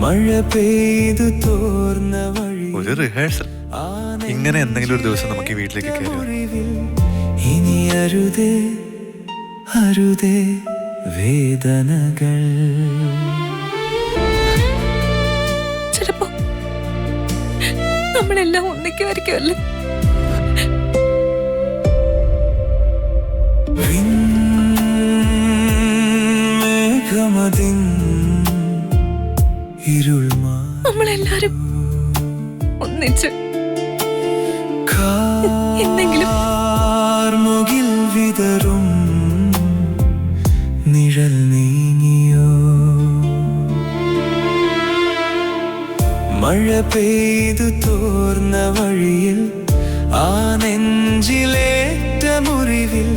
മഴ പെയ്തു തോർന്ന വഴി ഒരു റിഹേഴ്സൽ ഇങ്ങനെ എന്തെങ്കിലും ഒരു ദിവസം നമുക്ക് ഈ വീട്ടിലേക്ക് കയറി ഇനി അരുതേ അരുതേ വേദനകൾ. ചിലപ്പോ നമ്മളെല്ലാം ഒന്നിക്കുമായിരിക്കുമല്ലേ. നമ്മളെല്ലാരും ഒന്നിച്ച് എന്തെങ്കിലും മുകിൽ വിതറും നിഴൽ നീങ്ങിയോ. മഴ പെയ്തു തോർന്ന വഴിയിൽ ആ നെഞ്ചിലേറ്റ മുറിവിൽ